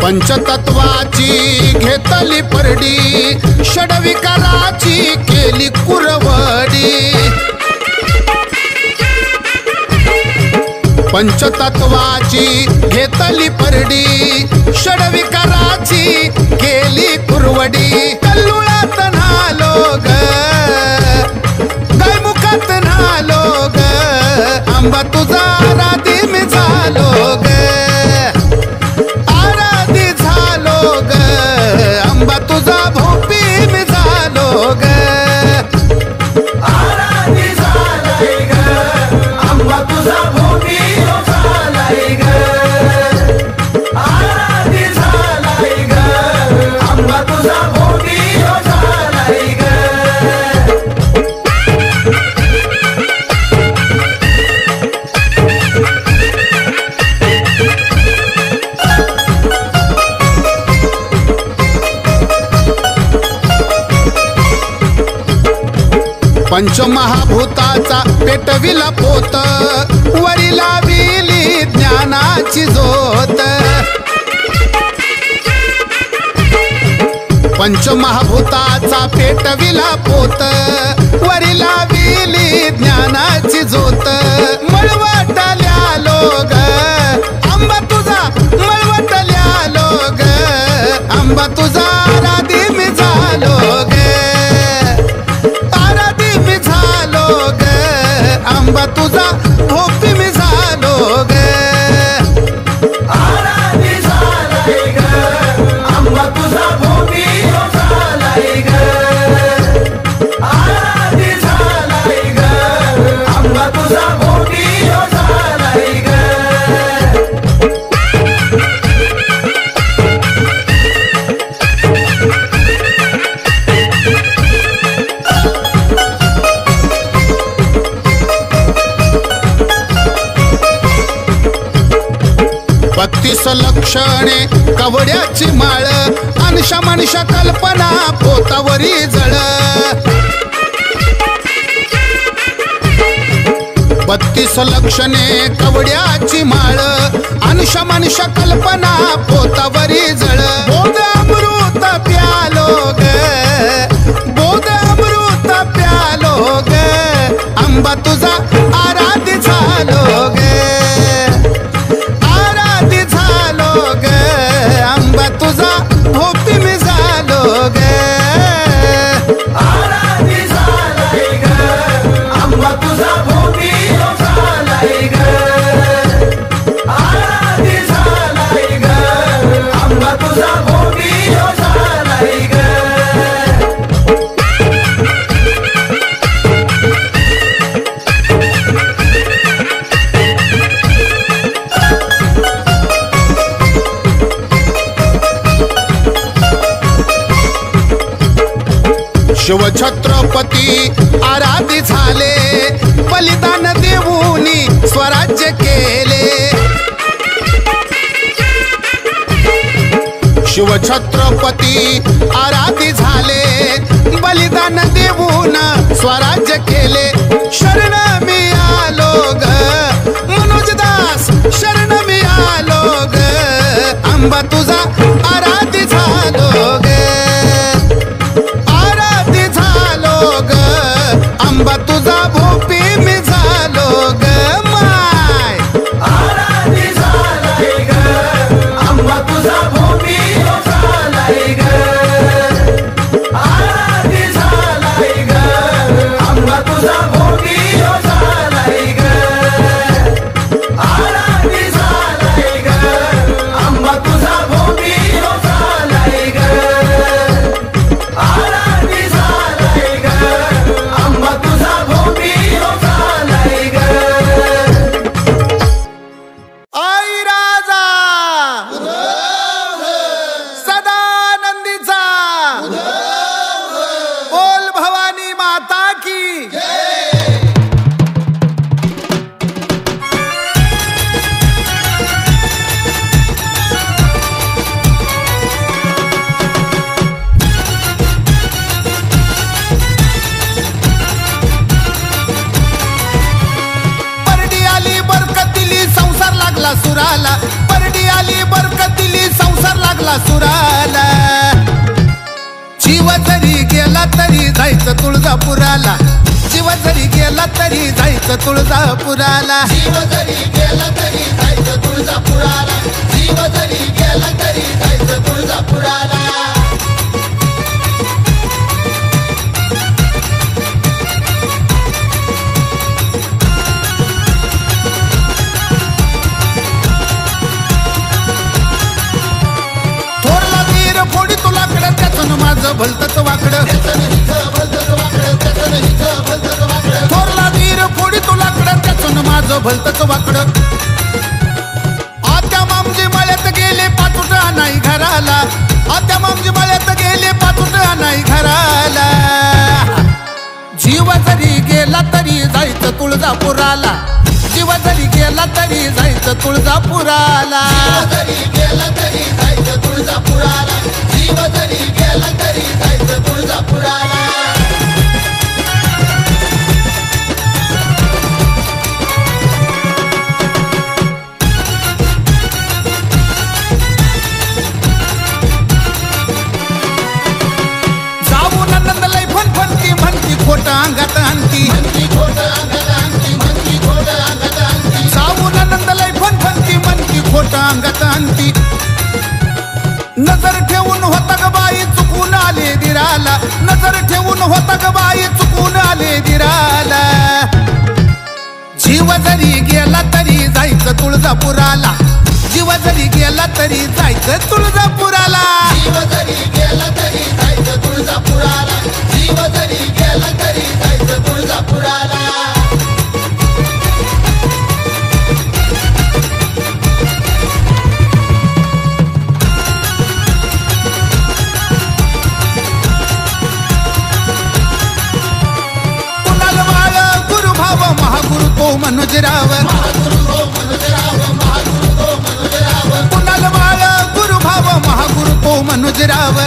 पंचतत्वाची घेतली परडी, षडविकाराची केली कुरवडी। पंचतत्वाची घेतली परडी, षडविकाराची केली कुरवडी। कल्लुळात न्हालो ग, दैमुखात न्हालो ग, आंबा तुझा आराधी मी झालो ग, आराधी झालो ग, आंबा तुझा भोपी मी झालो ग, आराधी झालाय ग, आंबा तुझा भोपी झालाय ग, आराधी झालाय ग, आंबा तुझा भोपी झालाय ग। पंचमहाभूताचा पेटविला पोत, वरिला विली ज्ञानाची जोत। पंचमहाभूताचा पेटविला पोत, वरिला विली ज्ञानाची जोत। मळवटल्या लोग आंबा तुझा, मळवटल्या लोग आंबा तुझा आराधी मी झालो ग, आराधी मी झालो ग, आंबा तुझा भोपी मी झालो ग, आराधी झालाय ग, आंबा तुझा भोपी झालाय ग, आराधी झालाय ग, आंबा तुझा भोपी झालाय ग। बत्तीस लक्षणे कवड्याची माळ, अंशा मनशा कल्पना पोतावरी जळ। 32 लक्षणे कवड्याची माळ, अंशा मनशा कल्पना पोतावरी जळ। बोध अमृत प्यालो ग, बोध अमृत प्यालो ग, आंबा तुझा आराधी झालो ग, आराधी झालो ग, आंबा तुझा भोपी मी झालो ग, आराधी झालाय ग, आंबा तुझा भोपी झालाय ग, आराधी झालाय ग, आंबा तुझा भोपी झालाय ग। शिवछत्रपती आराधी झाले, बलिदान देऊनी स्वराज्य केले। शिवछत्रपती आराधी झाले, बलिदान देऊन स्वराज्य केले। शरण मी आलो ग मनोजदास, शरण मी आलो ग, आंबा तुझा आराधी झालो ग, आराधी झालो ग, आंबा तुझा भोपी मी झालो ग, माय आराधी झालाय ग, आंबा तुझा भोपी झालाय ग, आराधी झालाय ग, आंबा तुझा भोपी झालाय ग, आराधी झालाय ग, आंबा तुझा तुळजापुराला जीव जरी गेला तरी जायचं तुळजापुराला जीव जरी गेला तरी जायचं तुळजापुराला जीव जरी गेला तरी जायचं तुळजापुराला थोरला वीर फोडी तुलाकडं त्याचं माझं भलतच वाकडं थोरला वीर फोडी तुलाकडं त्याचं माझं भलतच वाकडं आत्या मामजी मळ्यात गेले पाचुटा नाही घराला आत्या मामजी मळ्यात गेले पाचुटा नाही घराला जीव जरी गेला तरी जायचं तुळजापुराला जीव जरी गेला तरी जायचं तुळजापुराला जरी गेला तरी जायचं तुळजापुराला जीव जरी गेला तरी जायचं तुळजापुराला जाऊन नंदलय फणफणती म्हणती खोटं अंगात आणती म्हणती खोटं अंगात आणती म्हणती खोटं अंगात आणती जाऊन नंदलय फणफणती म्हणती खोटं अंगात आणती नजर ठेवून होता ग बाई चुकून आले दिराला नजर ठेवून होता ग बाई चुकून आले दिराला जीव जरी गेला तरी जायचं तुळजापुराला जीव जरी गेला तरी जायचं तुळजापुराला जीव जरी गेला तरी जायचं तुळजापुराला जीव जरी गेला तरी जायचं तुळजापुराला कुणाल बाळ गुरुभाव महागुरु तो मनोजराव महागुरु हो मनोजराव महागुरु हो मनोजराव कुणाल बाळ गुरुभाव महागुरु तो मनोजराव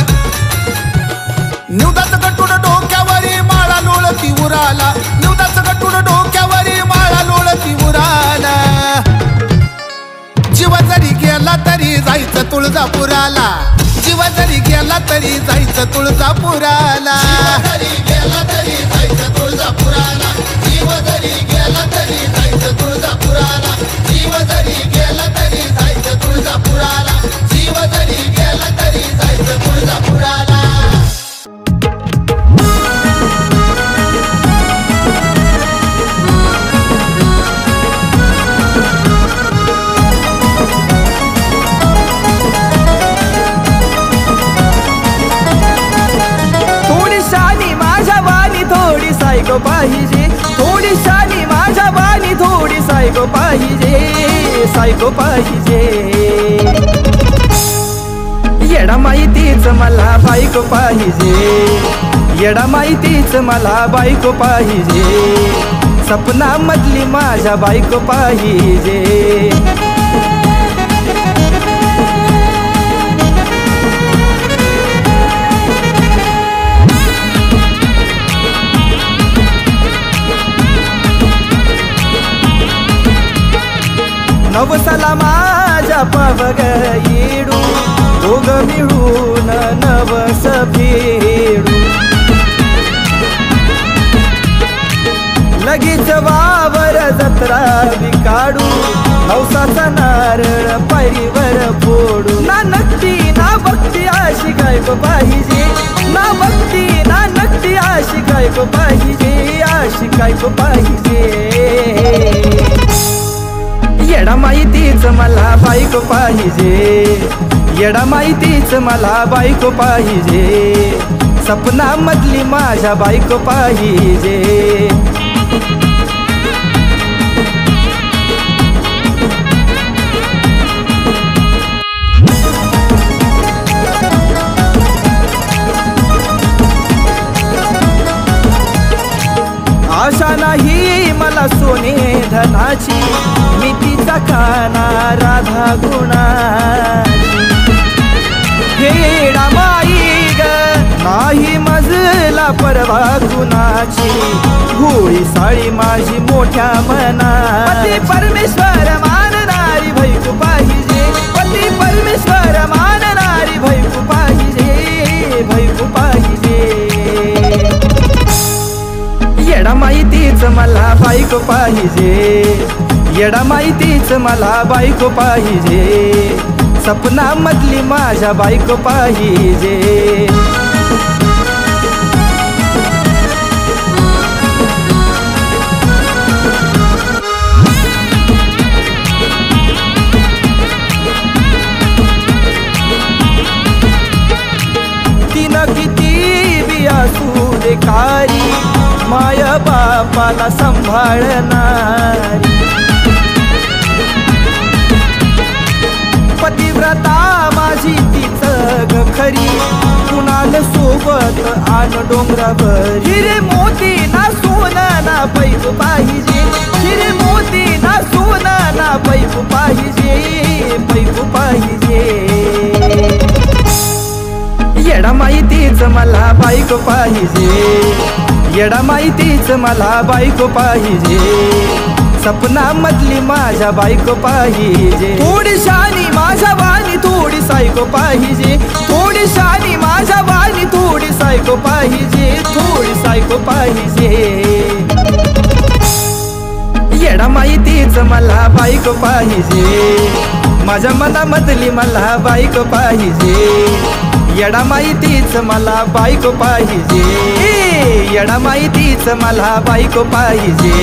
निवदाच गटुड डोक्यावरी माळा लोळती उराला निवदाच गटुड डोक्यावरी माळा लोळती उराला जीव जरी गेला तरी जायचं तुळजापुराला जीव जरी गेला तरी जायचं तुळजापुराला जरी गेला तरी जायचं तुळजापुराला जीव जरी गेला तरी जायचं तुळजापुराला जीव जरी गेला तरी जायचं तुळजापुराला जीव जरी गेला तरी जायचं तुळजापुराला थोडी शानी माझ्या वाणी थोडी सायको पाहिजे थोडी शानी माझ्या वाणी थोडी सायको पाहिजे येडा माहितीच मला बायको पाहिजे येडा माहितीच मला बायको पाहिजे सपनामधली माझ्या बायको पाहिजे नवसाला माझ्या पावग येडू दोघ मिळून नवस फेडू लगेच वावर जत्रा काढू नवसाचा नारळ पायरीवर फोडू ना नक्की ना भक्ती अशी गायको पाहिजे ना भक्ती ना नक्की अशी गायको पाहिजे अशी गायको पाहिजे येडा माहितीच मला बायको पाहिजे येडा माहितीच मला बायको पाहिजे सपनामधली माझ्या बायको पाहिजे आशा नाही मला सोने धनाची मी तिचा खाना राधा गुणाची हेडा माई ग नाही मजला परवा गुणाची भोळी साळी माझी मोठ्या मना पती परमेश्वर मानणारी भैकू पाहिजे पती परमेश्वर मानणारी भैकू पाहिजे भैकू पाहिजे येडा माहितीच मला बायको पाहिजे, येडा माहितीच मला बायको पाहिजे, सपनामधली माझ्या बायको पाहिजे. तिनं किती बी असू दे कारी, माय बापाला सांभाळणारी, पतिव्रता माझी तीच ग खरी, कुणाल सोबत आण डोंगरावर. हिरे मोती ना सोनं ना पैक पाहिजे, हिरे मोती ना सोनं ना पैक पाहिजे, पैक पाहिजे. येडा माहितीच मला बायको पाहिजे, येडा माहितीच मला बायको पाहिजे, सपनामधली माझ्या बायको पाहिजे. थोडी शानी माझ्या वाणी थोडी सायको पाहिजे, थोडी शानी माझ्या वाणी थोडी सायको पाहिजे, थोडी सायको पाहिजे. येडा माहितीच मला बायको पाहिजे, माझ्या मनामधली मला बायको पाहिजे, येडा माहितीच मला बायको पाहिजे, येडा माहितीच मला बायको पाहिजे,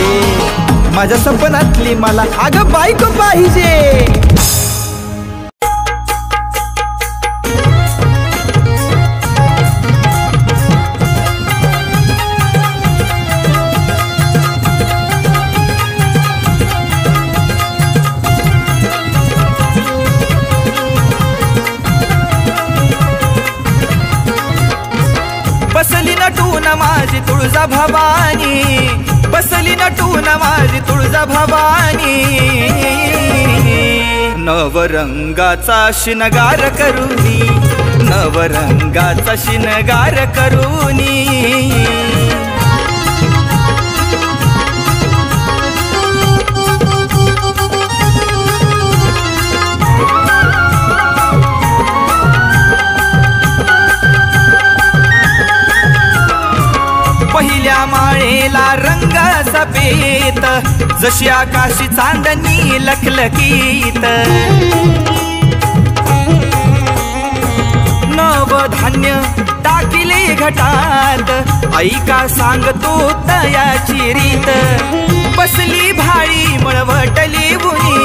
माझ्या सपनातली मला अगं बायको पाहिजे. बसली नटून माझी तुळजा भवानी, बसली नटून माझी तुळजा भवानी, नवरंगाचा शिनगार करूनी, नवरंगाचा शिनगार करूनी. पहिल्या माळेला रंग सफेद, जशी आकाशी चांदणी लखलखीत, नवधान्य टाकिले घटात, ऐका सांगतो तयाची रीत. बसली भाळी मळवटली बुनी,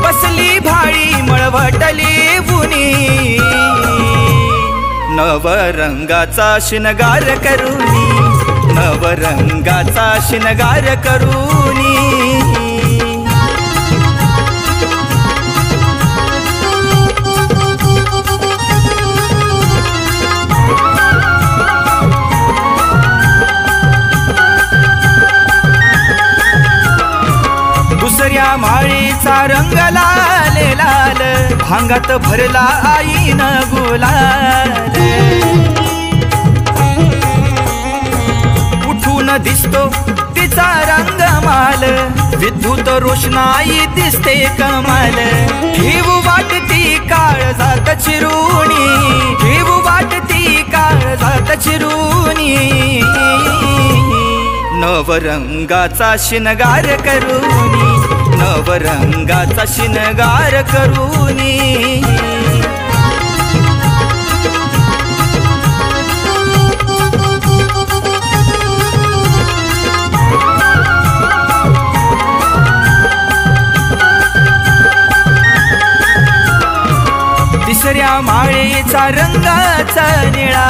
बसली भाळी मळवटली बुनी, नवरंगाचा शिनगार करूनी, नवरंगाचा शिनगार करूनी. दुसऱ्या माळीचा रंग लाल लाल, भांगात भरला आईनं गुलाल, उठून दिसतो तिचा रंगमाल, विद्युत रोषणाई दिसते कमाल. ठेव वाटती काळजात चिरुणी, ठेव वाटती काळजात चिरुणी, नवरंगाचा शिनगार करूनी, नवरंगाचा शिनगार करूनी. तिसऱ्या माळेचा रंगाचा निळा,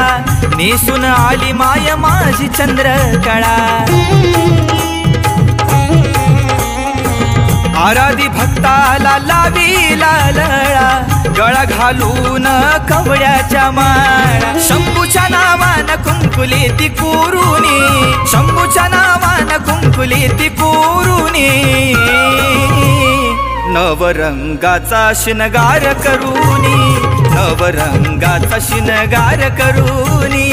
नेसून आली माय माझी चंद्रकळा, आराधी भक्ताला लावी लालळा, गळा घालून कवड्याच्या माळा. शंभूच्या नावानं कुंकुले ती कोरुनी, शंभूच्या नावानं कुंकुले ती कोरुनी, नवरंगाचा शिनगार करूनी, नवरंगाचा शिनगार करूनी.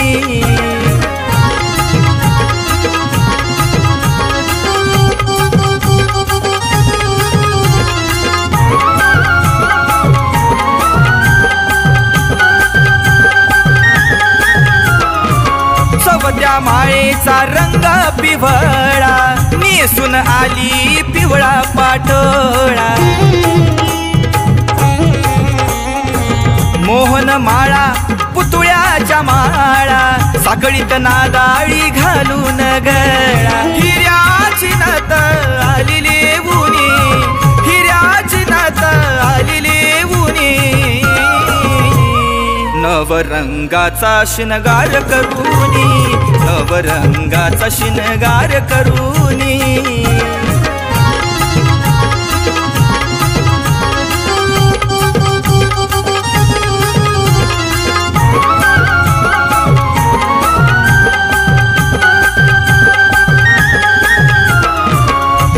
चवत्या माळेचा रंग पिवळा, सोवळा नेसून आली पिवळा पाटोळा मोहन माळा पुतळ्याच्या माळा साखळीत नादाळी घालून गळा हिऱ्याची नात आली लेवुनी हिऱ्याची नात आली लेवुनी नवरंगाचा शिनगार करूनी नवरंगाचा शिनगार करूनी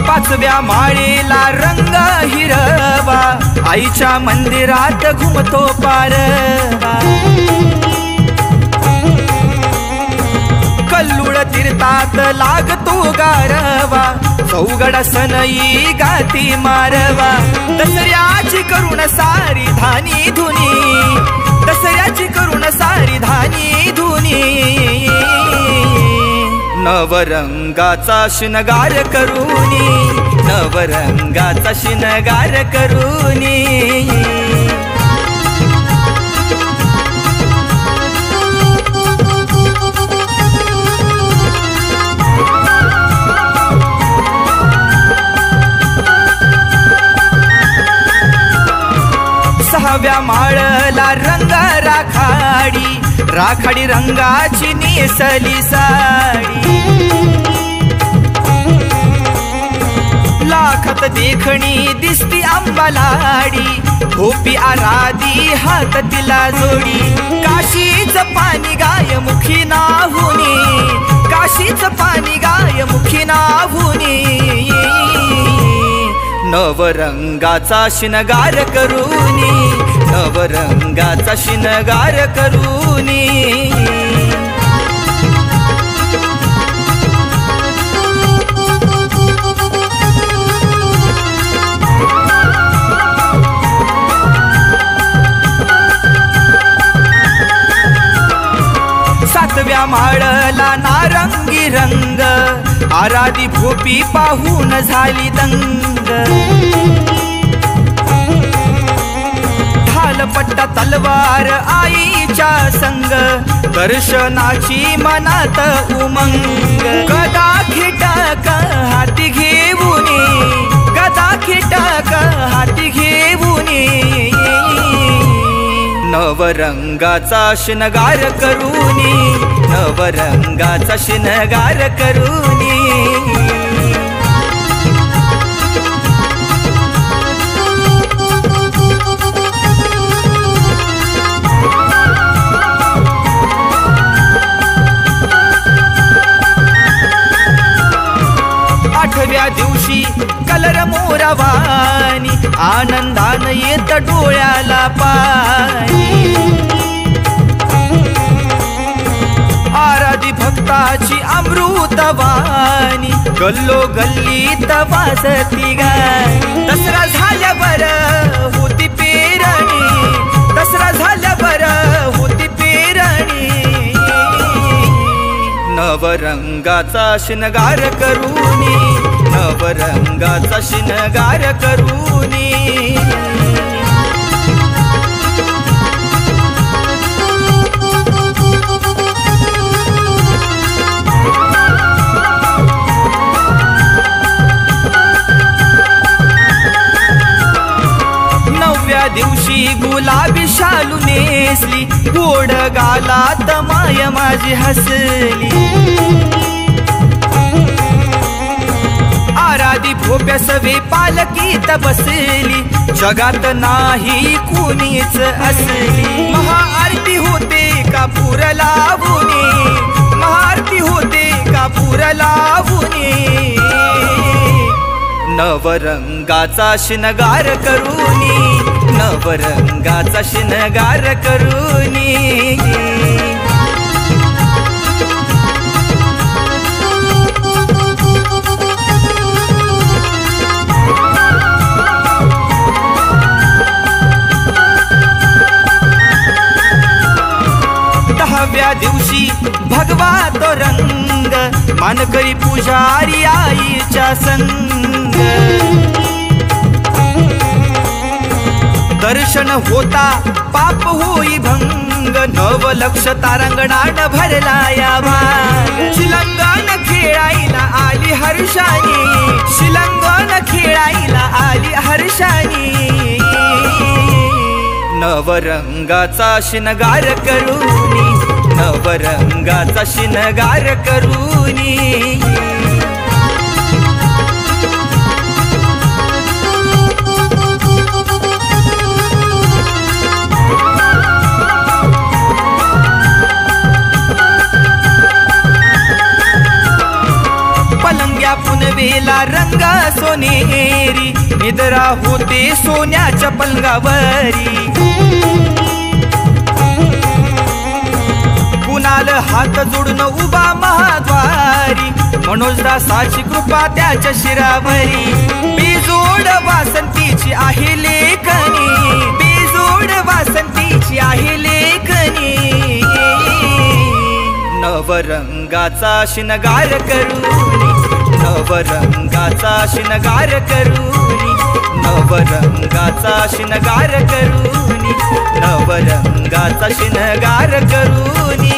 पाचव्या माळेला रंग हिरवा आईच्या मंदिरात घुमतो पारवा कल्लुळ तीर्थात लागतो गारवा चौगड सनई गाती मारवा दसऱ्याची करुण सारी धानी धुनी दसऱ्याची करुण सारी धानी धुनी नवरंगाचा शिनगार करूनी नवरंगाचा शिनगार करूनी सहाव्या माळला रंग राखाडी राखाडी रंगाची नेसली साडी लाखात देखणी दिसती आंबालाडी गोपी आराधी हात तिला जोडी काशीच पाणी गाय मुखी नाहुनी काशीच पाणी गाय मुखी नाहुनी नवरंगाचा शिनगार करूनी नवरंगाचा शिनगार करूनी सातव्या माळला नारंगी रंग आराधी भोपी पाहून झाली दंग ढालपट्टा तलवार आईच्या संग दर्शनाची मनात उमंग गदा खिटक हाती घेऊनी गदा खिटक हाती घेऊनी नवरंगाचा शिनगार करूनी नवरंगाचा शिनगार करूनी आठव्या दिवशी कलर मोरवानी आनंदान येत डोळ्याला पाणी आराधी भक्ताची अमृतवाणी गल्लो गल्लीत वाजती गाणी दसरा झाल्यावर होती पेरणी दसरा झाल्यावर होती पेरणी नवरंगाचा शिनगार करूनी नवरंगाचा शिनगार करूनी नवव्या दिवशी गुलाबी शालू नेसली गोड गालात माय माझी हसली आराधी भोप्या सवे पालकीत बसली जगात नाही कुणीच असली महाआरती होते कापूर लावूनी महाआरती होते कापूर लावूनी नवरंगाचा शिनगार करूनी नवरंगाचा शिनगार करूनी दहाव्या दिवशी भगवा तो रंग संग मानकरी पुजारी आईच्या संग दर्शन होता पाप होई भंग नवलक्ष तारांगणान भरला या भाग शिलंगण खेळायला आली हर्षानी शिलंगण खेळायला आली हर्षानी नवरंगाचा शिनगार करूनी नवरंगाचा शिनगार करूनी पलंग्या पुनवेला रंग सोनेरी निद्रा होते सोन्याच्या पलंगावरी कुणाल हात जोडून उभा महाद्वारी मनोजदासाची कृपा त्याच्या शिरावरी बेजोड वासंतीची आहे लेखनी बेजोड वासंतीची आहे लेखनी नवरंगाचा शिनगार करूनी नवरंगाचा शिनगार करूनी नवरंगाचा शिनगार करूनी नवरंगाचा शिनगार करूनी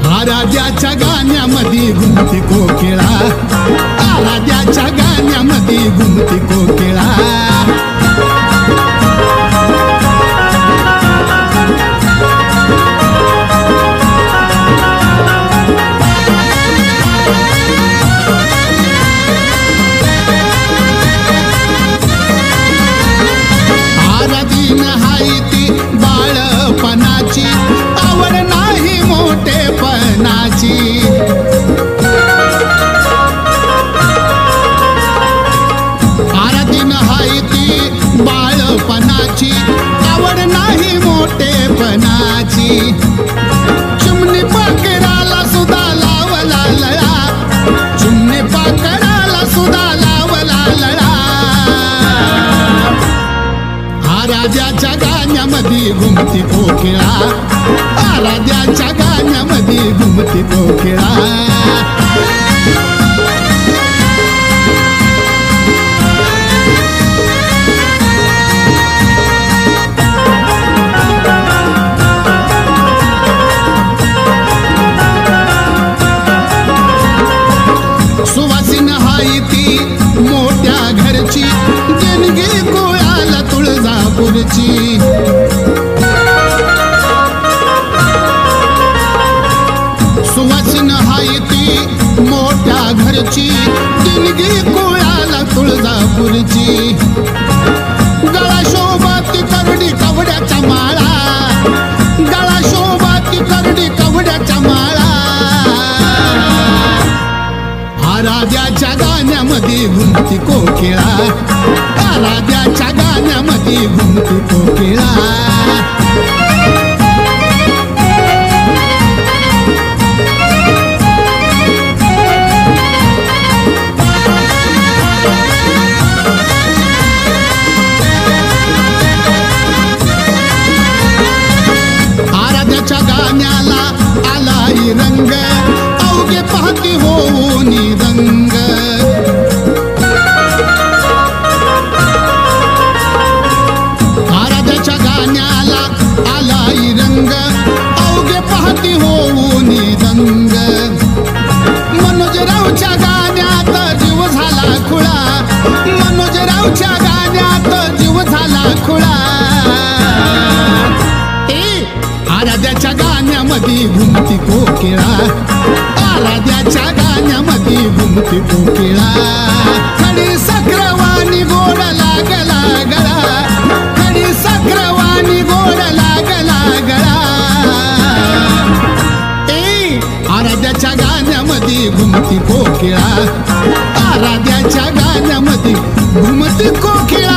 आराध्याच्या गाण्यामध्ये घुमती कोकिळा आराध्याच्या गाण्यामध्ये घुमती कोकिळा आराधीन हाय ती बाळपणाची आवड नाही मोठेपणाची आराधीन हाय ती बाळपणाची आवड नाही मोठेपणाची चिमणी पाकराला सुद्धा लावला लळा चिमणी पाकराला सुद्धा लावला लळा आराध्याच्या गाण्यामध्ये घुमती कोकिळा आराध्याच्या गाण्यामध्ये घुमती कोकिळा सुवासीन हाय ती मोठ्या घरची देणगी कोळाला तुळजापूरची सुवासीन हाय ती मोठ्या घरची देणगी कोळाला तुळजापूरची गळा शोभाती करडी कवड्याच्या माळा गळा शोभाती करडी कवड्याच्या माळा आराध्याच्या गाण्यामध्ये घुमती कोकिळा आराध्याच्या गाण्यामध्ये घुमती कोकिळा आराध्याच्या गाण्याला आलाय रंग अवघे पाहती होऊनी रंग आराध्याच्या गाण्याला आलाय रंग अवघे पाहती होऊनी रंग मनोजरावच्या गाण्यात जीव झाला खुळा मनोजरावच्या गाण्यात जीव झाला खुळा आराध्याच्या गाण्यामध्ये घुमती कोकिळा आराध्याच्या गाण्यामध्ये घुमती कोकिळा खडी साखरवाणी गोड लागला गळा खडी साखरवाणी गोड लागला गळा आराध्याच्या गाण्यामध्ये घुमती कोकिळा आराध्याच्या गाण्यामध्ये घुमती कोकिळा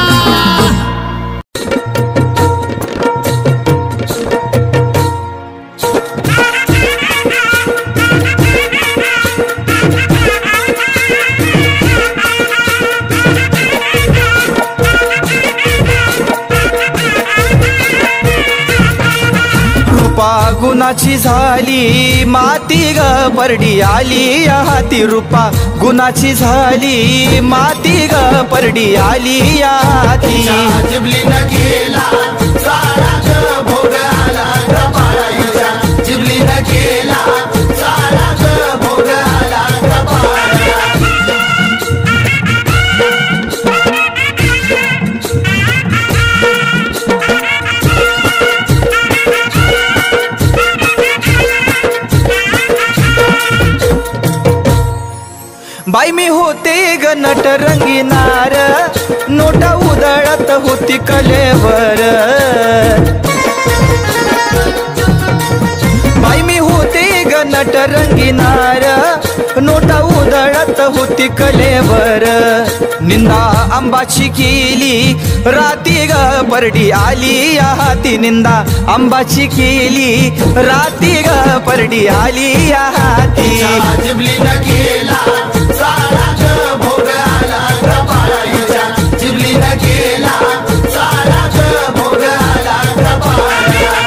गुणाची झाली माती ग परडी आली या हाती रूपा गुणाची झाली माती ग परडी आली या हाती जिबलीनं केला सारा ग भोग आला कपाळाच्या जिबलीनं केला सारा ग भोग आला कपाळाच्या बाई मी होते ग नट रंगीनार नोटा उधळत होती कलेवर बाई मी होते ग नट रंगीनार नोटा उधळत होती कलेवर निंदा आंबाची केली राती ग परडी आली या हाती निंदा आंबाची केली राती ग परडी आली या हाती जिबलीनं केला सारा ग भोग आला कपाळाच्या जिबलीनं केला सारा ग भोग आला कपाळाच्या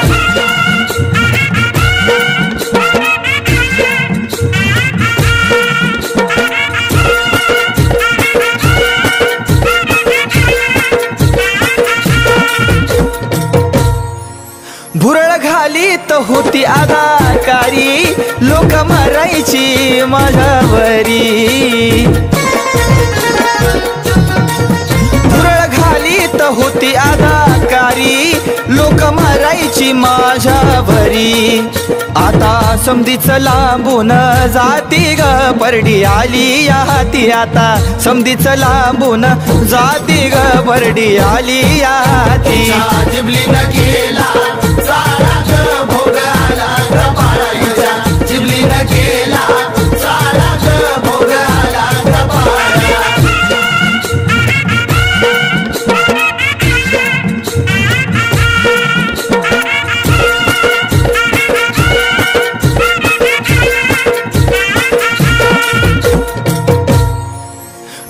भुरळ घालीत होती अदाकारी लोक मारायची माझ्यावरी भुरळ घालीत होती अदाकारी लोक मारायची माझ्यावरी आता समधीच लांबून जाती ग परडी आली या हाती आता समधीच लांबून जाती ग परडी आली या हाती जिबलीनं केला सारा ग भोग आला कपाळाच्या जिबलीनं केला सारा ग भोग आला कपाळाच्या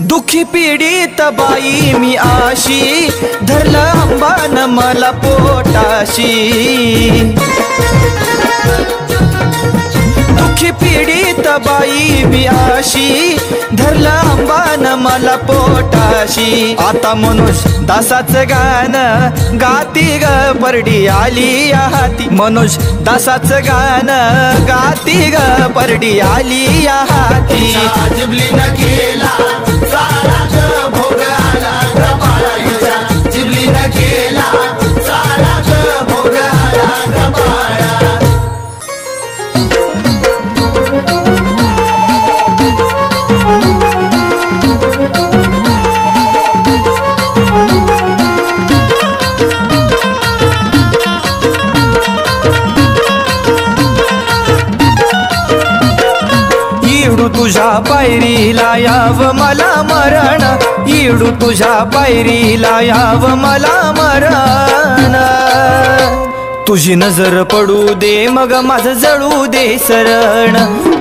दुखी पीडित बाई मी आशी धरलं अंबान मला पोटाशी दुखी पीडित बाई मी आशी धरलं अंबान मला पोटाशी आता मनुष्य दासाचं गाणं गाती ग परडी आली या हाती मनुष्य दासाचं गाणं गाती ग परडी आली या हाती जिबलीनं केला सारा ग भोग आला कपाळाच्या जिबलीनं केला सारा ग भोग आला कपाळाच्या तुझ्या पायरीला याव मला मरण इडू तुझ्या पायरीला याव मला मरण तुझी नजर पडू दे मग माझं जळू दे सरण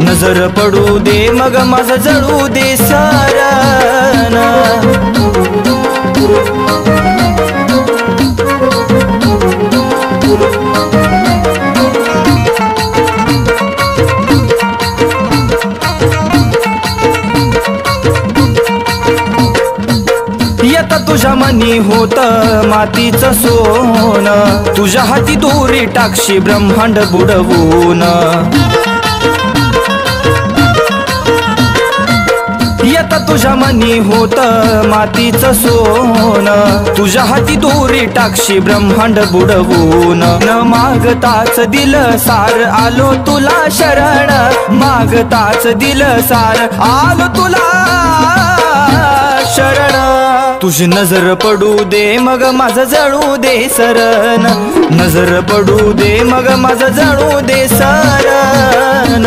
नजर पडू दे मग माझं जळू दे सरण तुझ्या मनी होत मातीचं सोन तुझ्या हाती दोरी टाकशी ब्रह्मांड बुडवून येता तुझ्या मनी होत मातीचं सोन तुझ्या हाती दोरी टाकशी ब्रह्मांड बुडवून न मागताच दिल सार आलो तुला शरण मागताच दिल सार आलो तुला शरण तुझी नजर पडू दे मग माझं जळू दे सरण नजर पडू दे मग माझं जळू दे सरण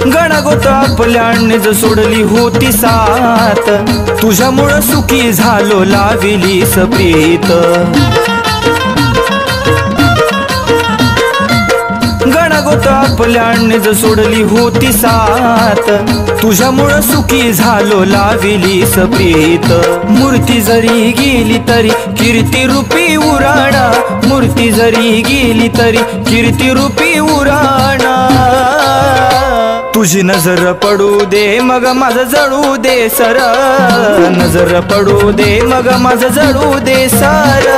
गणगोत आपल्यानेच सोडली होती साथ तुझ्यामुळं सुखी झालो लाविलीस प्रीत गोट आपल्यानेच सोडली होती साथ, तुझ्यामुळं सुखी झालो लाविलीस प्रीत. मूर्ती जरी गेली तरी कीर्ती रूपी उराणा, मूर्ती जरी गेली तरी कीर्ती रूपी उराणा. तुझी नजर पडू दे मग माझं जळू दे सर, नजर पडू दे मग माझं जळू दे सर.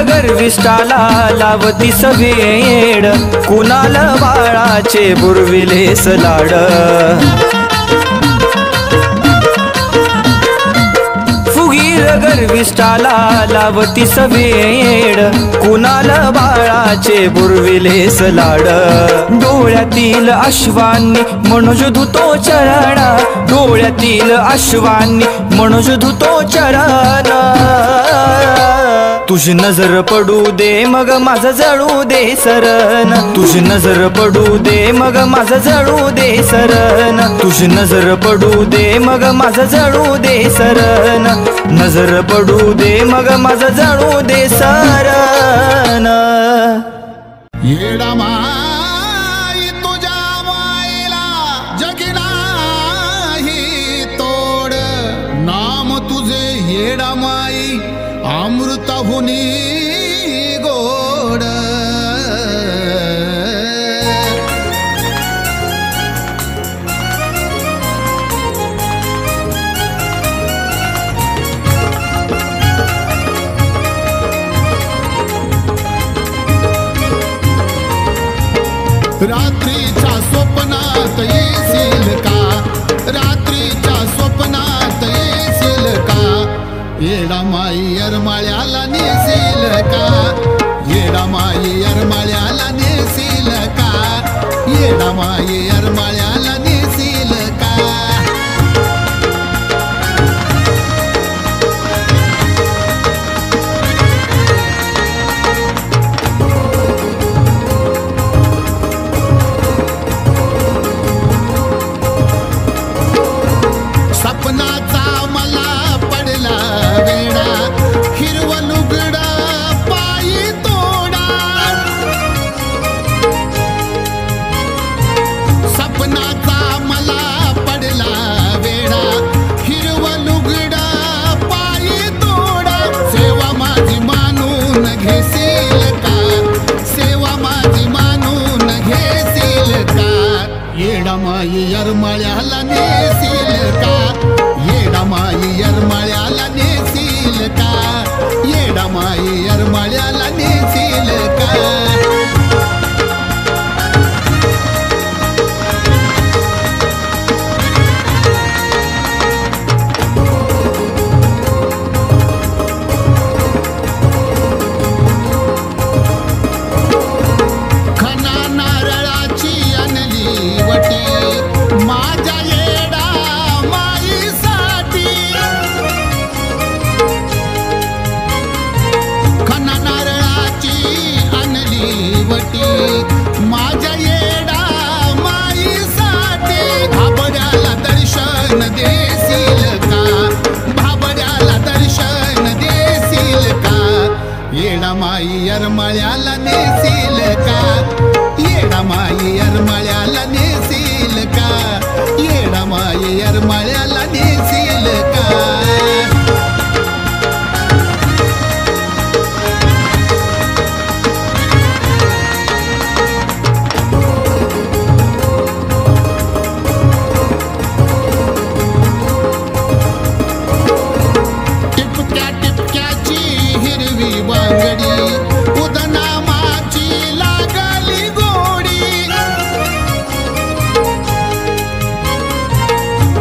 गर्विष्ठाला लावती सवेड, कुणाला बाळाचे बुरविलेस लाड. फुगीर गर्विष्ठाला लावती सवेड, कुणाला बाळाचे बुरविलेस लाड. डोळ्यातील अश्वांनी मनोज धुतो चरणा, डोळ्यातील अश्वांनी मनोज धुतो चरणा. तुझी नजर पडू दे मग माझं जळू दे सरण, तुझी नजर पडू दे मग माझं जळू दे सरण, तुझी नजर पडू दे मग माझं जळू दे सरण, नजर पडू दे मग माझं जळू दे सरण. येडा माई तुझ्या माईला जगी नाही तोड, नाम तुझे येडा माई अमृताहुनी गोड. रात्रीच्या स्वप्नात येशील का, रात्रीच्या स्वप्नात येशील का, येडा माई येरमाळ्याला नेशील का, येडा माई येरमाळ्याला नेशील का, येडा माई येरमाळ्याला नेशील का. सपनाचा मला पडला वेडा, हिरवं लुगडं पायी तोडा. सपनाचा मला पडला वेडा, हिरवं लुगडं पायी तोडा. सेवा माझी मानून घेशील का, सेवा माझी मानून घेशील का, येडा माई येरमाळ्याला नेशील का, येडा माई येरमाळ्याला नेशील का, येडा माई येरमाळ्याला नेशील का. खना नारळाची आणली वटी, माझ्या येडा माईसाठी. खना नारळाची आणली वटी, माझ्या येडा माईसाठी. भाबड्याला दर्शन देशील का, भाबड्याला दर्शन देशील का, येडा माई येरमाळ्याला नेशील का, येडा माई येरमाळ्याला नेशील का, येडा माई येरमाळ्याला नेशील का. टिपक्या टिपक्याची हिरवी बांगडी, उदनामाची लागली गोडी.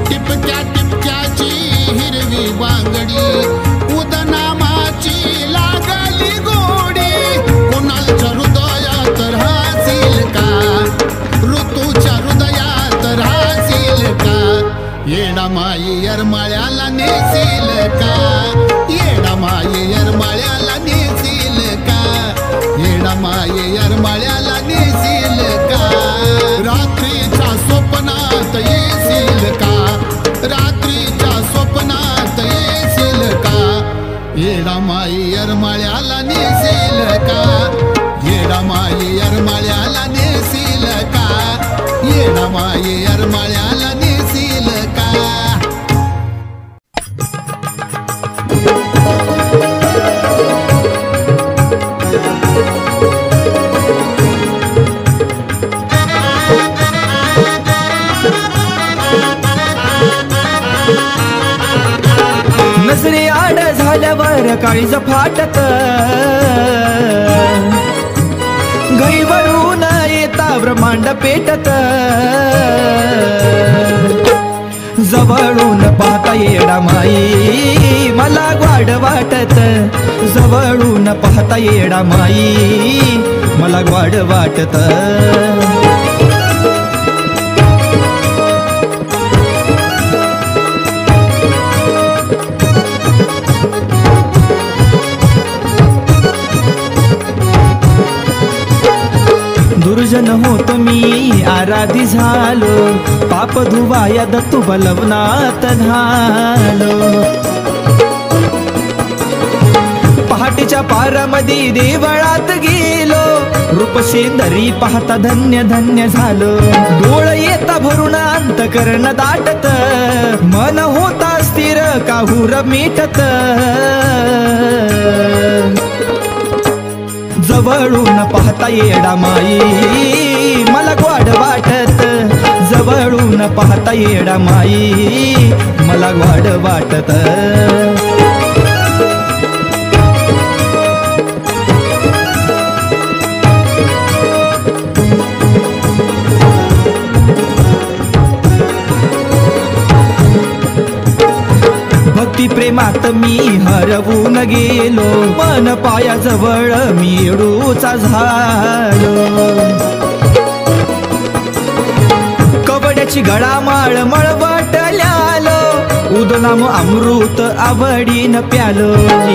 टिपक्या टिपक्याची हिरवी बांगडी, उदनामाची लागली गोडी. कुणालच्या हृदयात राहशील का, ऋतूच्या हृदयात राहशील का, येडा माई येरमाळ्याला नेशील का, येडा माई येरमाळ्याला नेशील का, येडा येडामाई येरमाळ्याला नेशील का रात्रीच्या स्वप्नात येशील का रात्रीच्या स्वप्नात येशील का येडामाई येरमाळ्याला नेशील का येडामाई येरमाळ्याला नेशील का येडामाई येरमाळ्याला नेशील का नजरे आड झाल्यावर काळीज फाटत घईवरून येता ब्रह्मांड पेटत जवळून पाहता येडामाई मला ग्वाड वाटत जवळून पाहता येडामाई मला ग्वाड वाटत दुर्जन होतो मी आराधी झालो पाप धुवाया दत्तू बलवनात झालो पहाटेच्या पारामध्ये देवळात गेलो रूपशेंदरी पाहता धन्य धन्य झालो डोळ येता भरून अंतकरण दाटत मन होता स्थिर काहूर मिटत जवळून पाहता येडामाई मला ग्वाड वाटत जवळून पाहता येडामाई मला ग्वाड वाटत भक्ती प्रेमात मी हरवून गेलो मन पायाजवळ मी येडूचा झालो कवड्याची गळामाळ मळवटल्यालो उदनाम अमृत आवडीन प्यालो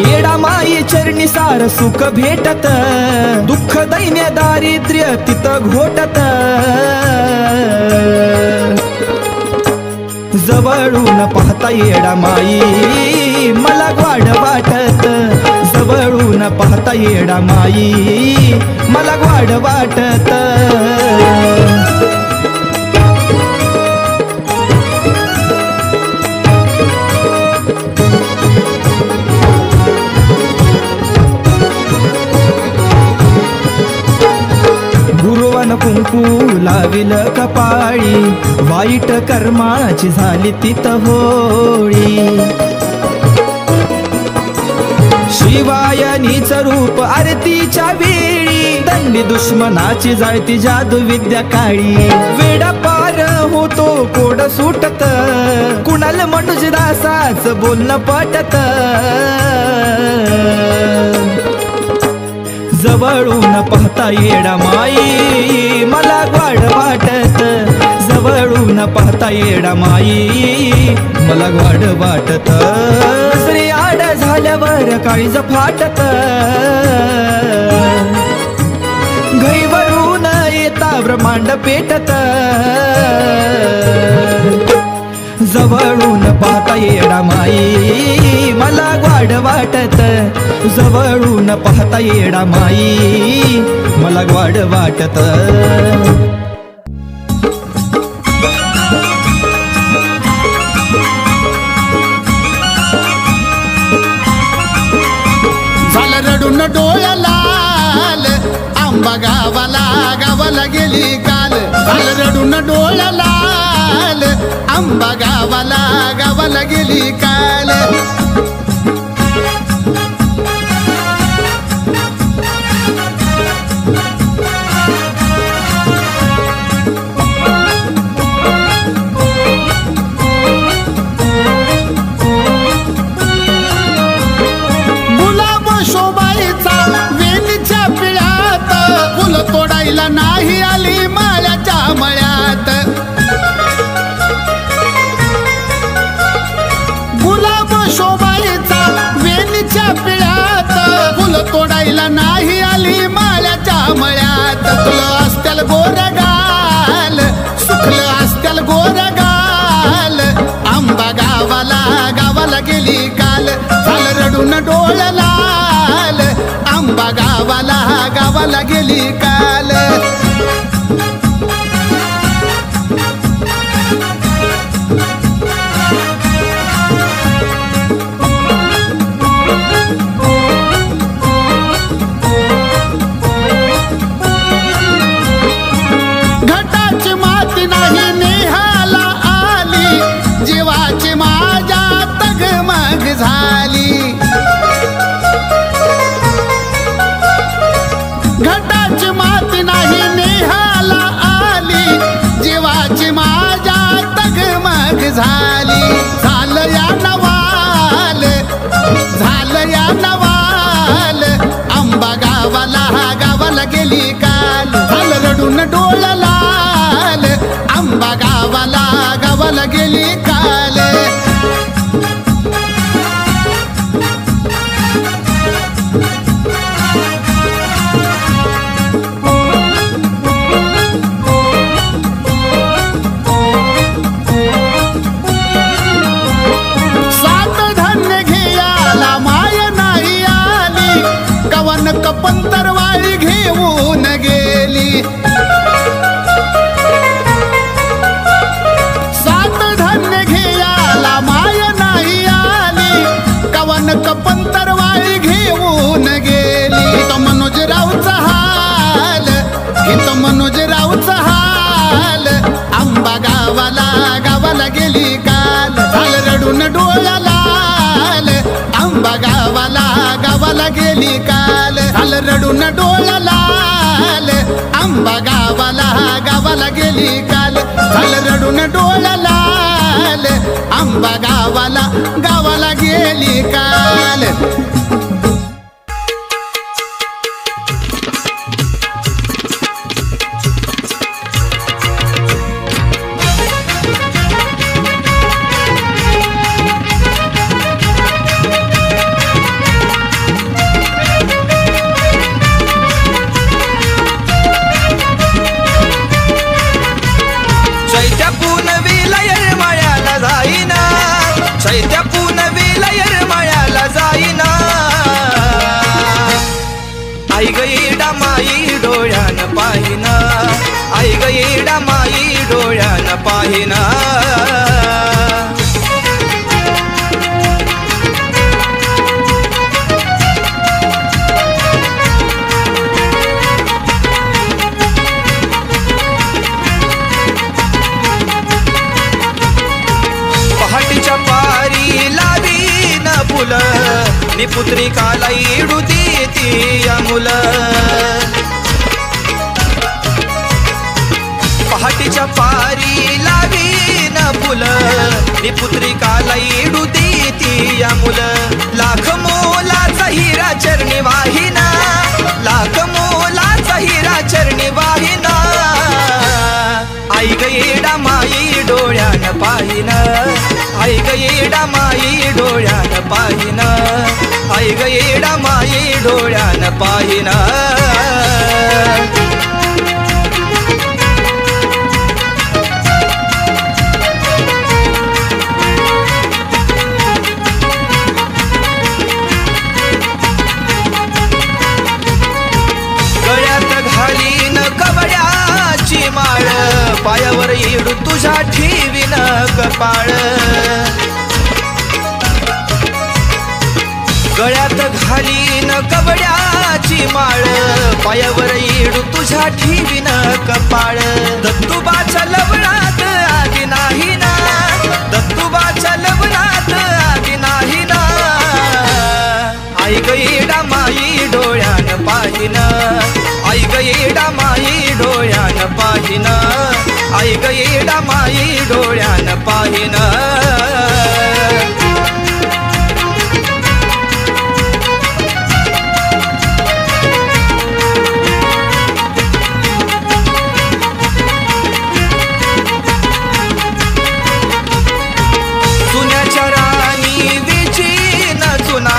येडामाई चरणी सार सुख भेटत दुःख दैन्य दारिद्र्य तिथं घोटत जवळून पाहता येडामाई मला ग्वाड वाटत जवळून पाहता येडामाई मला ग्वाड वाटत गुरुवान कुंकू लाविल कपाळी वाईट कर्माची झाली तिथं होळी शिवायनीच रूप आरतीच्या वेळी दंडी दुश्मनाची जाळती जादू विद्या काळी वेडा पार होतो कोड सुटत कुणाल मनुजदासाच बोलणं पटत जवळून पाहता येडामाई मला ग्वाड वाटत जवळून पाहता येडामाई मला ग्वाड वाटत श्री आड झाल्यावर काळीज फाटत घईवरून येता ब्रह्मांड पेटत जवळून पाहता येडामाई मला ग्वाड वाटत जवळून पाहता येडामाई मला ग्वाड वाटत झालं रडून डोळ्या लाल आंबा गावाला गेली काल झालं रडून डोळ्या लाल आंबा गावाला गेली काल गुलाब शोभाईचा वेलीच्या पिळ्यात फुल तोडायला नाही आली माळ्याच्या मळ्यात गुलाब शोभा गेली काल झालं रडून डोळ लाल आंबा गावाला गेली काल घटाची माती नाही नेहाला आली जीवाची माझ्या तगमग झाली घटाची माती नाही नेहाला आली जीवाची माझ्या तगमग झाली झालं या नवाल आंबा गावाला गेली काल झालं रडून डोळ लाल आंबा गावाला गेली काल कपंतरवाळी घेऊन गेली सात धान्य घेयाला माय नाही आली कवन कपंतरवाळी घेऊन गेली तो मनोजरावचा हाल आंबा गावाला गेली काल झालं रडून डोळ लाल आंबा गावाला गेली काल झालं रडून डोळ लाल आंबा गावाला गेली काल झालं रडून डोळ लाल आंबा गावाला गेली काल आई गईडा माई डोळ्यानं पाहिना आई गईडा माई डोळ्यानं पाहिना पहाटीच्या पारी लावी न फुलं नि पुत्रिकाला इडू देती या मुलं पहाटीच्या पारी लावी न फुलं नि पुत्रिकाला इडू देती या मुलं लाख मोलाचा हिरा चरणी वाहिना लाख मोलाचा हिरा चरणी वाहिना आई गईडा माई डोळ्यानं पाहिनं आई गईडा माई डोळ्यानं पाहिनं आई गईडा माई डोळ्यानं पाहिनं पायावर इडू तुझ्या ठेवीन कपाळ गळ्यात घालीन कवड्याची माळ पायावर इडू तुझ्या ठेवीन कपाळ दत्तूबाच्या लग्नात आधी नाही ना दत्तूबाच्या लग्नात आधी नाही ना आई गईडा माई डोळ्यानं पाहिनं आई गईडा माई डोळ्यानं पाहिनं आई गईडा माई डोळ्यानं पाहिनं सुन्याच्या राणी विची न चुना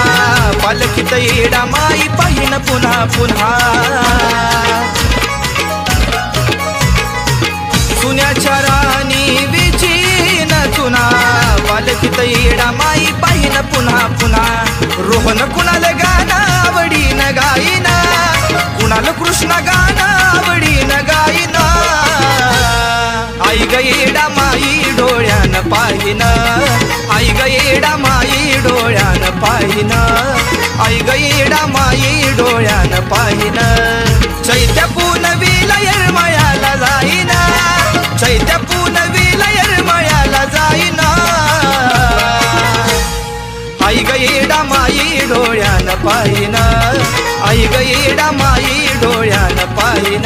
पालखीत येडा माई पाहिन पुन्हा पुन्हा सुन्याच्या राणी विची न चुना पालखीत येडा माई पाहिन पण कुणाला गाणं आवडीन गाईना, कुणाला कृष्ण गाणं आवडीन गाईना. आई ग येडा माई डोळ्यानं पाहिन, आई ग येडा माई डोळ्यानं पाहिन, आई ग येडा माई डोळ्यानं पाहिन. चैत्य पुनवीला येरमळ्याला जाईना, चैत्य पुनवीला येरमळ्याला जाईना. आई ग येडा माई डोळ्यानं पाहिन, आई ग येडा माई डोळ्यानं पाहिन,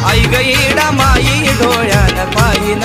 आई ग येडा माई डोळ्यानं पाहिन.